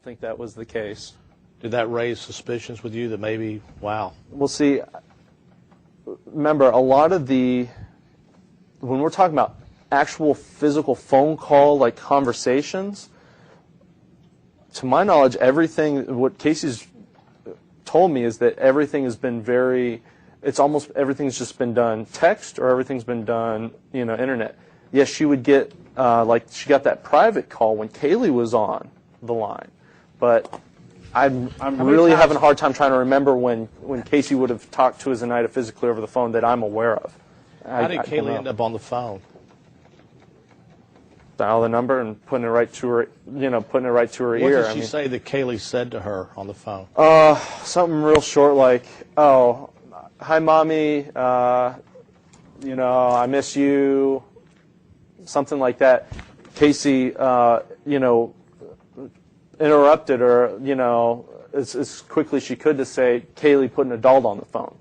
think that was the case. Did that raise suspicions with you that maybe, wow? Well, see, remember, a lot of when we're talking about actual physical phone call, like conversations, to my knowledge, what Casey's told me is that everything has been it's almost everything's just been done text or everything's been done, internet. Yes, she would get, she got that private call when Caylee was on the line, but I'm really having a hard time trying to remember when Casey would have talked to Zenaida physically over the phone that I'm aware of. How did Caylee end up on the phone? Dial the number and putting it right to her, putting it right to her ear. What did she say that Caylee said to her on the phone? Something real short like, "Oh, hi, Mommy. I miss you." Something like that. Casey, interrupted her, as quickly as she could to say, "Caylee put an adult on the phone."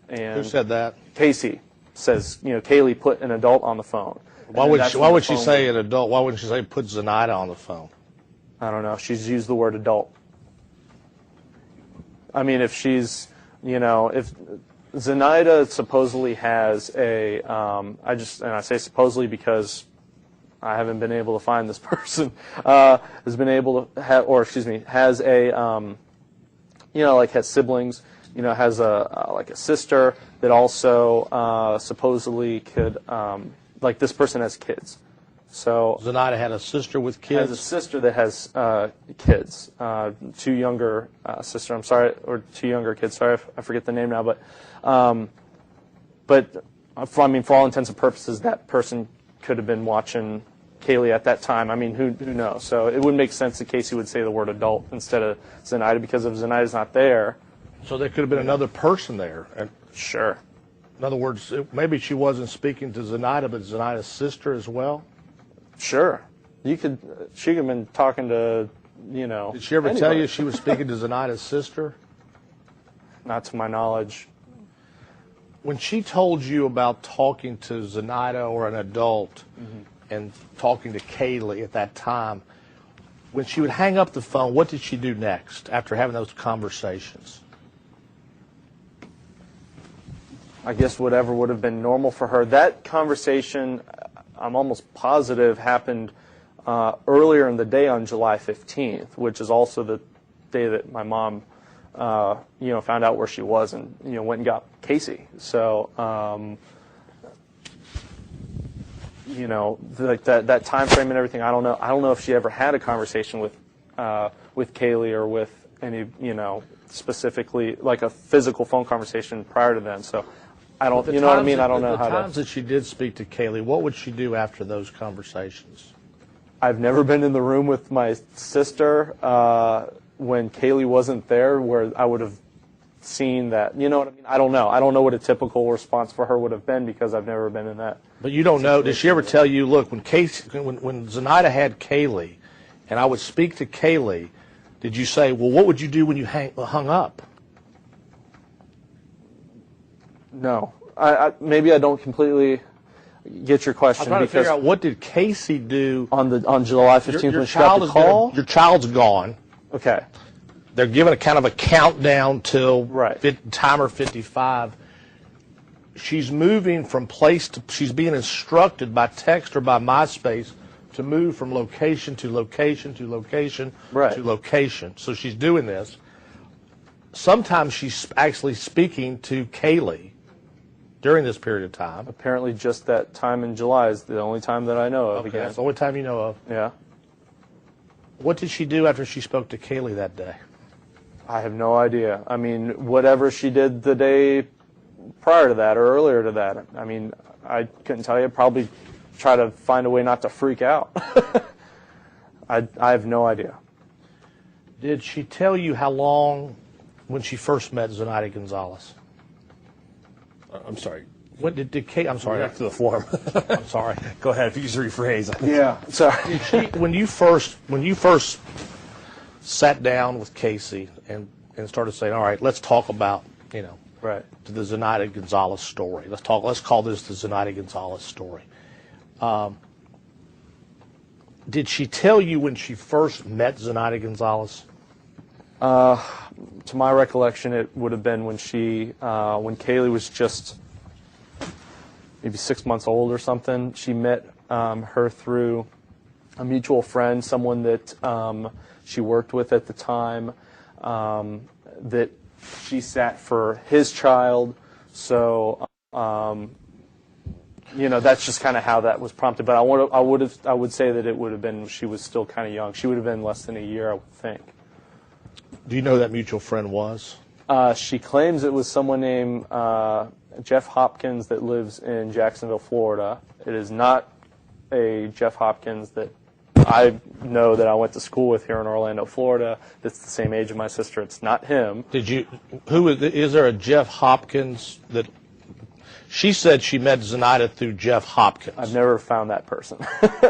And who said that? Casey says, Caylee put an adult on the phone. Why would she say an adult? Why wouldn't she say put Zenaida on the phone? I don't know. She's used the word adult. I mean, if she's, if Zenaida supposedly has I say supposedly because I haven't been able to find this person, has been able to have, or excuse me, has has siblings, has a sister that also supposedly could, this person has kids. So Zenaida had a sister with kids? Has a sister that has kids, two younger kids. Sorry, I forget the name now, but for all intents and purposes, that person could have been watching Caylee at that time. I mean, who knows? So it would make sense that Casey would say the word adult instead of Zenaida, because if Zenaida's not there. So there could have been another person there. Sure. In other words, maybe she wasn't speaking to Zenaida, but Zenaida's sister as well? Sure. She could have been talking to, Did she ever tell you she was speaking to Zenaida's sister? Not to my knowledge. When she told you about talking to Zenaida or an adult and talking to Caylee at that time, when she would hang up the phone, what did she do next after having those conversations? I guess whatever would have been normal for her. That conversation, I'm almost positive, happened earlier in the day on July 15th, which is also the day that my mom, found out where she was and, went and got Casey. So, that time frame and everything, I don't know. I don't know if she ever had a conversation with Caylee or with any, specifically like a physical phone conversation prior to then. So, I don't, you know what I mean? I don't know how to. The times that she did speak to Caylee, what would she do after those conversations? I've never been in the room with my sister when Caylee wasn't there where I would have seen that. You know what I mean? I don't know. I don't know what a typical response for her would have been because I've never been in that. But you don't know. Did she ever tell you, look, when Zenaida had Caylee and I would speak to Caylee, did you say, well, what would you do when you hung up? No. Maybe I don't completely get your question. I'm trying to figure out, what did Casey do on July 15th when she got the call? Your child's gone. Okay. They're giving a kind of a countdown till right. timer 55. She's moving from she's being instructed by text or by MySpace to move from location to location to location to location. So she's doing this. Sometimes she's actually speaking to Caylee during this period of time. Apparently just that time in July is the only time that I know of. Okay, that's the only time you know of. Yeah. What did she do after she spoke to Caylee that day? I have no idea. I mean, whatever she did the day prior to that or earlier to that. I mean, I couldn't tell you. Probably try to find a way not to freak out. I have no idea. Did she tell you how long when she first met Zenaida Gonzales? I'm sorry. What did Kate? I'm sorry. Back to the form. I'm sorry. Go ahead. If you just rephrase. Yeah. Sorry. When you first sat down with Casey and started saying, all right, let's talk about the Zenaida Gonzales story. Let's call this the Zenaida Gonzales story. Did she tell you when she first met Zenaida Gonzales? To my recollection, it would have been when when Caylee was just maybe 6 months old or something. She met her through a mutual friend, someone that she worked with at the time, that she sat for his child. So, that's just kind of how that was prompted. But I would say that it would have been, she was still kind of young. She would have been less than a year, I would think. Do you know who that mutual friend was? She claims it was someone named Jeff Hopkins that lives in Jacksonville, Florida. It is not a Jeff Hopkins that I know that I went to school with here in Orlando, Florida. That's the same age of my sister. It's not him. Is there a Jeff Hopkins that, she said she met Zenaida through Jeff Hopkins. I've never found that person.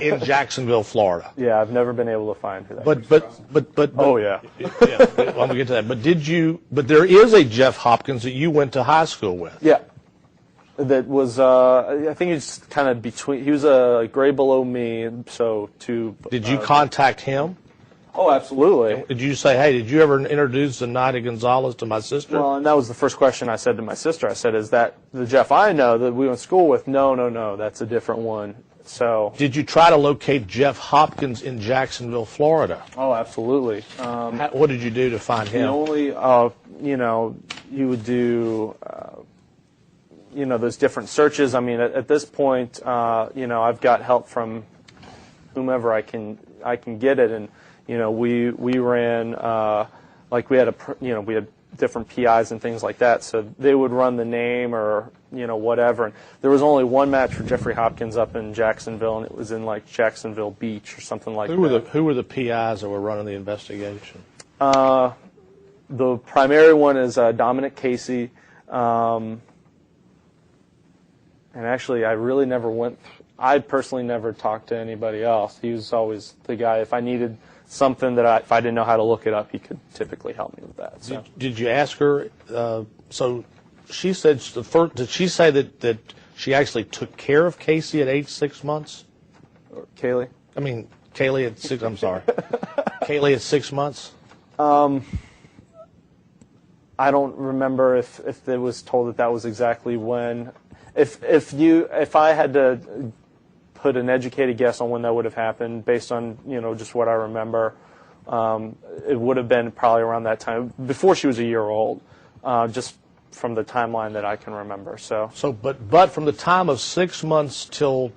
In Jacksonville, Florida. Yeah, I've never been able to find who that But oh yeah. Yeah, I'm gonna get to that. But there is a Jeff Hopkins that you went to high school with. Yeah. That was, I think he's kind of between, he was a grade below me, so two. Did you contact him? Oh, absolutely. Did you say, hey, did you ever introduce Zenaida Gonzales to my sister? Well, and that was the first question I said to my sister. I said, is that the Jeff I know that we went to school with? No, that's a different one. So. Did you try to locate Jeff Hopkins in Jacksonville, Florida? Oh, absolutely. What did you do to find him? Only, you would do, those different searches. I mean, at this point, I've got help from whomever I can get it, and we ran we had different PIs and things like that, so they would run the name or whatever. And there was only one match for Jeffrey Hopkins up in Jacksonville, and it was in like Jacksonville Beach or something like that. Who were the PIs that were running the investigation? The primary one is Dominic Casey. And actually, I personally never talked to anybody else. He was always the guy. If I needed something if I didn't know how to look it up, he could typically help me with that. So. Did you ask her? So she said, did she say that she actually took care of Casey at age 6 months? Or Caylee? I mean, Caylee at 6, I'm sorry. Caylee at 6 months? I don't remember if it was told that was exactly when. If I had to put an educated guess on when that would have happened, based on just what I remember, it would have been probably around that time, before she was a year old, just from the timeline that I can remember. But from the time of 6 months till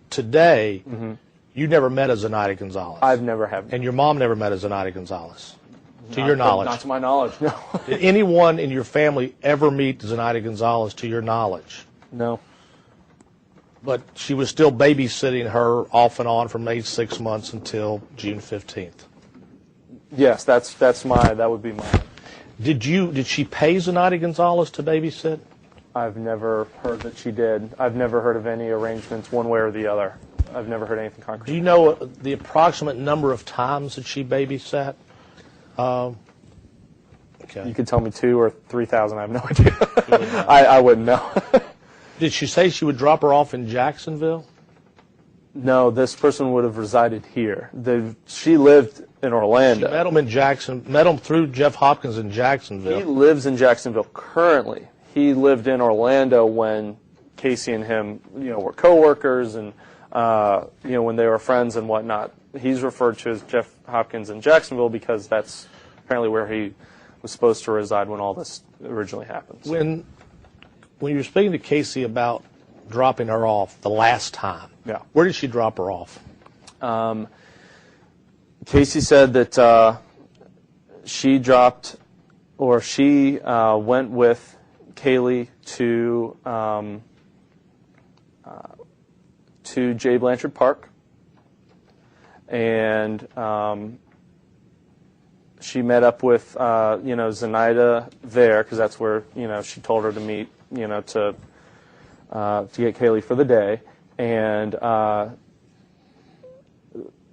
today, you never met a Zenaida Gonzales. I've never have. And your mom never met a Zenaida Gonzales, to your knowledge. Not to my knowledge, no. Did anyone in your family ever meet Zenaida Gonzales, to your knowledge? No. But she was still babysitting her off and on from age 6 months until June 15th. Yes, that would be mine. Did she pay Zenaida Gonzales to babysit? I've never heard that she did. I've never heard of any arrangements one way or the other. I've never heard anything concrete. Do you know the approximate number of times that she babysat? Okay. You could tell me 2,000 or 3,000. I have no idea. I wouldn't know. Did she say she would drop her off in Jacksonville? No, this person would have resided here. She lived in Orlando. She met him through Jeff Hopkins in Jacksonville. He lives in Jacksonville currently. He lived in Orlando when Casey and him, were coworkers and, when they were friends and whatnot. He's referred to as Jeff Hopkins in Jacksonville because that's apparently where he was supposed to reside when all this originally happened. When you were speaking to Casey about dropping her off the last time, where did she drop her off? Casey said that she went with Caylee to J. Blanchard Park, and she met up with Zenaida there, because that's where she told her to meet, to get Caylee for the day, and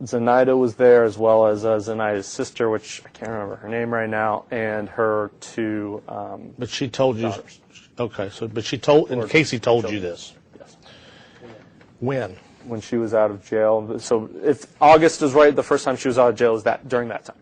Zenaida was there, as well as Zenaida's sister, which I can't remember her name right now, and her two But she told you. daughters. Okay, and Casey told you this. Yes. When? when she was out of jail. So if August is right, the first time she was out of jail is that during that time.